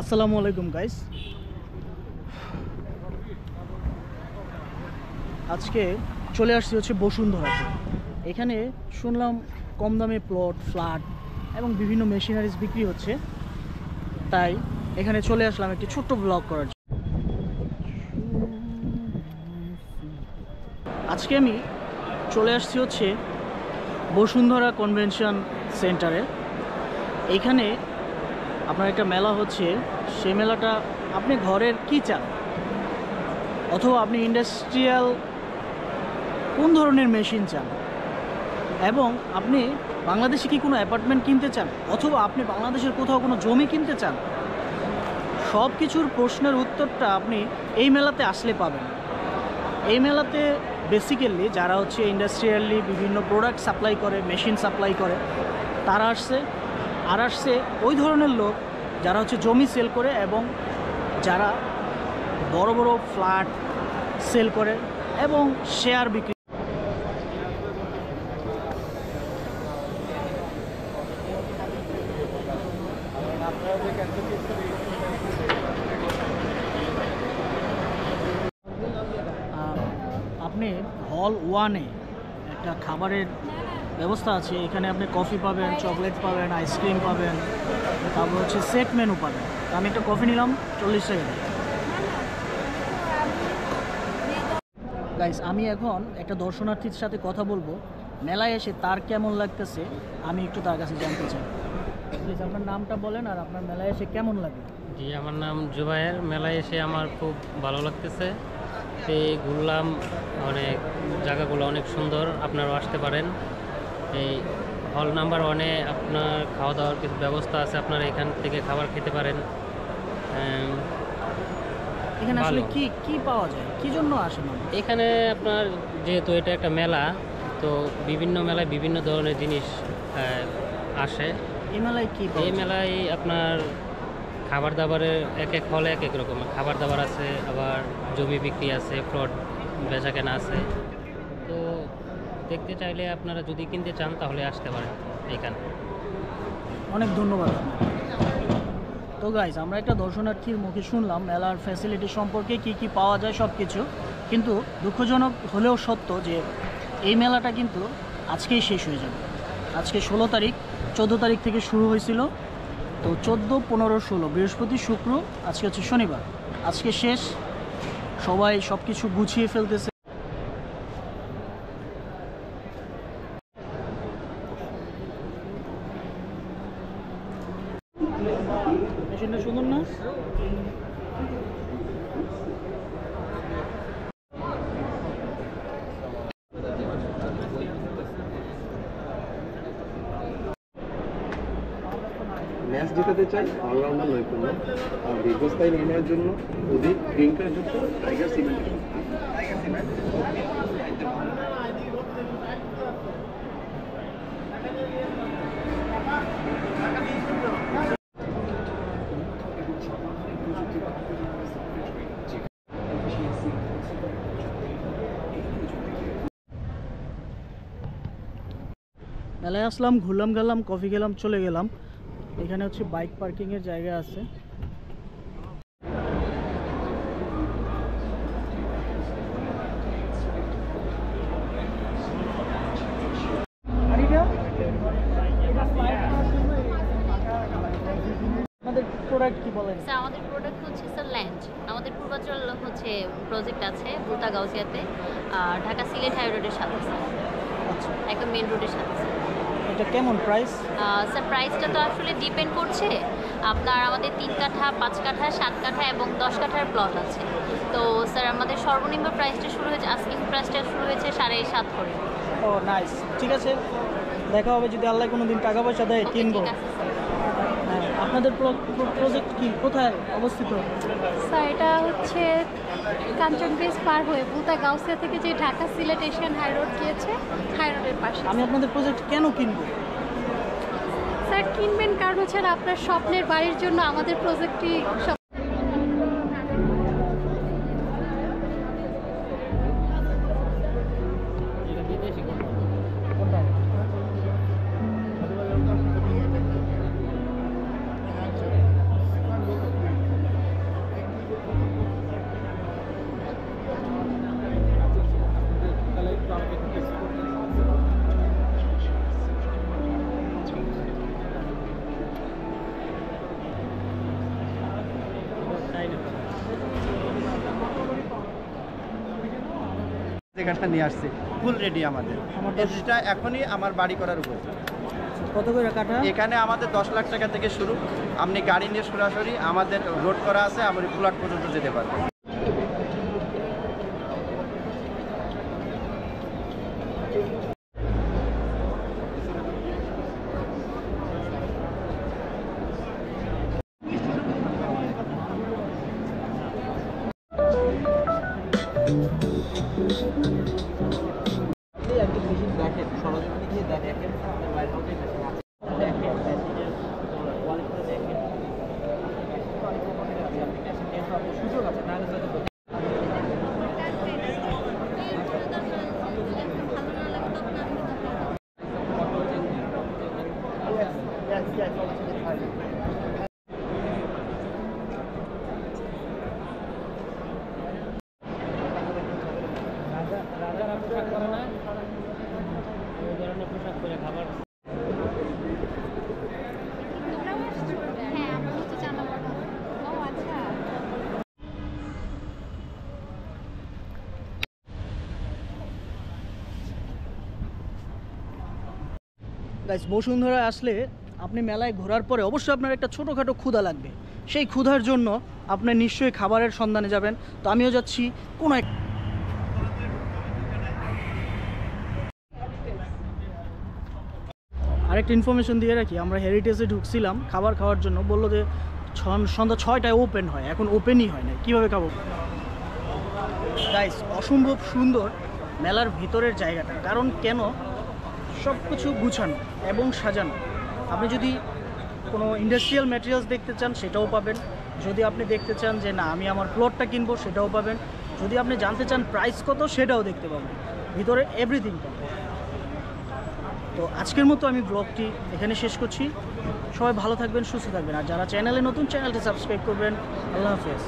আসসালামু আলাইকুম গাইস। আজকে চলে আসছি হচ্ছে বসুন্ধরাতে। এখানে শুনলাম কম দামে প্লট, ফ্ল্যাট এবং বিভিন্ন মেশিনারিজ বিক্রি হচ্ছে, তাই এখানে চলে আসলাম একটি ছোট্ট ব্লগ করার জন্য। আজকে আমি চলে আসছি হচ্ছে বসুন্ধরা কনভেনশন সেন্টারে। এইখানে আপনার একটা মেলা হচ্ছে, সেই মেলাটা আপনি ঘরের কি চান অথবা আপনি ইন্ডাস্ট্রিয়াল কোন ধরনের মেশিন চান, এবং আপনি বাংলাদেশে কি কোনো অ্যাপার্টমেন্ট কিনতে চান অথবা আপনি বাংলাদেশের কোথাও কোনো জমি কিনতে চান, সব কিছুর প্রশ্নের উত্তরটা আপনি এই মেলাতে আসলে পাবেন। এই মেলাতে বেসিক্যালি যারা হচ্ছে ইন্ডাস্ট্রিয়ালি বিভিন্ন প্রোডাক্ট সাপ্লাই করে, মেশিন সাপ্লাই করে, তারা আসছে। আর আসছে ওই ধরনের লোক যারা হচ্ছে জমি সেল করে এবং যারা বড় বড় ফ্ল্যাট সেল করে এবং শেয়ার বিক্রি। আপনি হল 1-এ একটা খাবারের ব্যবস্থা আছে। এখানে আপনি কফি পাবেন, চকলেট পাবেন, আইসক্রিম পাবেন, তারপর হচ্ছে সেট মেনু পাবেন। আমি একটা কফি নিলাম 40 টাকা। গাইস, আমি এখন একটা দর্শনার্থীর সাথে কথা বলবো। মেলায় এসে তার কেমন লাগতেছে আমি একটু তার কাছে জানতে চাই। প্লিজ আপনার নামটা বলেন আর আপনার মেলায় এসে কেমন লাগে। জি, আমার নাম জুবায়ের। মেলায় এসে আমার খুব ভালো লাগতেছে। এই ঘুরলাম, অনেক জায়গাগুলো অনেক সুন্দর, আপনারাও আসতে পারেন। এই হল নাম্বার 1-এ আপনার খাওয়া দাওয়ার কিছু ব্যবস্থা আছে, আপনারা এখান থেকে খাবার খেতে পারেন। এখানে আসলে কি কি পাওয়া যায়, কি জন্য আসে মানুষ এখানে? আপনার যেহেতু এটা একটা মেলা, তো বিভিন্ন মেলায় বিভিন্ন ধরনের জিনিস আসে। এই মেলায় কি পাওয়া এই যায়? মেলায় আপনার খাবার দাবারের এক এক হলে এক এক রকমের খাবার দাবার আছে, আবার জমি বিক্রি আছে, প্লট বেচা কেনা আছে। তো দেখতে চাইলে আপনারা যদি কিনতে চান তাহলে আসতে পারেন এখানে। অনেক ধন্যবাদ। তো গাইজ, আমরা একটা দর্শনার্থীর মুখে শুনলাম মেলার ফ্যাসিলিটি সম্পর্কে, কি কি পাওয়া যায় সব কিছু। কিন্তু দুঃখজনক হলেও সত্য যে এই মেলাটা কিন্তু আজকেই শেষ হয়ে যাবে। আজকে 16 তারিখ, 14 তারিখ থেকে শুরু হয়েছিল। তো 14, 15, 16 বৃহস্পতি, শুক্র, আজকে হচ্ছে শনিবার। আজকে শেষ, সবাই সব কিছু গুছিয়ে ফেলতেছে। মেশিনটা সুন্দর না? ম্যাচ জেতাতে চাই অলরাউন্ডার নৈপুণ্য আর দীর্ঘস্থায়ী নির্ণয়ের জন্য অধিক ক্রিকেটযুক্ত টাইগার সিমেন্ট। মেলায় আসলাম, ঘুরলাম, গেলাম, কফি খেলাম, চলে গেলাম। এখানে হচ্ছে বাইক পার্কিংয়ের জায়গা আছে। আমাদের প্রোডাক্ট কি বলেন? স্যার, আমাদের প্রোডাক্ট হচ্ছে স্যার ল্যান্ড। আমাদের পূর্বাঞ্চল হচ্ছে প্রজেক্ট আছে বুলতা গাউসিয়াতে, আর ঢাকা সিলেট হাই রোডের সাথে স্যার, আচ্ছা, একদম মেন রোডের সাথে স্যার। এটা কেমন প্রাইস? স্যার, প্রাইসটা তো আসলে ডিপেন্ড করছে। আপনার আমাদের 3 কাঠা, 5 কাঠা, 7 কাঠা এবং 10 কাঠার প্লট আছে। তো স্যার আমাদের সর্বনিম্ন প্রাইসটা শুরু হয়েছে, আস্কিং প্রাইসটা শুরু হয়েছে 7.5 করে। ও নাইস, ঠিক আছে, দেখা হবে যদি আল্লাহ কোনো দিন টাকা পয়সা দেয় কিনবো। ঠিক আছে স্যার। হ্যাঁ, আপনাদের প্রজেক্ট কি কোথায় অবস্থিত? স্যার, এটা হচ্ছে কাঞ্চন ব্রিজ পার হয়ে বুলতা গাউসিয়া থেকে যে Dhaka Sylhet Asian high road গিয়েছে, হাই রোডের পাশে। আমি আপনাদের প্রজেক্ট কেন কিনবো? স্যার কিনবেন কারণ হচ্ছে আপনার স্বপ্নের বাড়ির জন্য আমাদের প্রজেক্টটি জায়গাটা নিয়ে আসছি, ফুল রেডি আমাদের। আমার এটা এখনই আমার বাড়ি করার উপর। কত করে কাঠা? এখানে আমাদের 10 লাখ টাকা থেকে শুরু। আপনি গাড়ি নিয়ে সরাসরি আমাদের রোড করা আছে, আমার প্লট পর্যন্ত যেতে পারবেন। দেখেন সরজমিনে গিয়ে দেখেন সুযোগ আছে নাহলে রাজারা পোশাক করে না, ওই ধরনের পোশাক করে খাবার। হ্যাঁ, আমার হচ্ছে জামা পড়া। ও আচ্ছা। গাইস, বসুন্ধরা আসলে আপনি মেলায় ঘোরার পরে অবশ্যই আপনার একটা ছোটোখাটো ক্ষুধা লাগবে। সেই ক্ষুধার জন্য আপনি নিশ্চয়ই খাবারের সন্ধানে যাবেন। তো আমিও যাচ্ছি কোনো এক আরেকটা ইনফরমেশন দিয়ে রাখি, আমরা হেরিটেজে ঢুকছিলাম খাবার খাওয়ার জন্য, বললো যে সন্ধ্যা 6টায় ওপেন হয়, এখন ওপেনই হয় না, কীভাবে খাবো? গাইস, অসম্ভব সুন্দর মেলার ভিতরের জায়গাটা। কারণ কেন, সব কিছু গুছানো এবং সাজানো। আপনি যদি কোনো ইন্ডাস্ট্রিয়াল ম্যাটেরিয়ালস দেখতে চান সেটাও পাবেন, যদি আপনি দেখতে চান যে না আমি আমার প্লটটা কিনবো সেটাও পাবেন, যদি আপনি জানতে চান প্রাইস কত সেটাও দেখতে পাবেন, ভিতরে এভরিথিং পাবেন। তো আজকের মতো আমি ব্লগটি এখানে শেষ করছি। সবাই ভালো থাকবেন, সুস্থ থাকবেন, আর যারা চ্যানেলে নতুন চ্যানেলটি সাবস্ক্রাইব করবেন। আল্লাহ হাফেজ।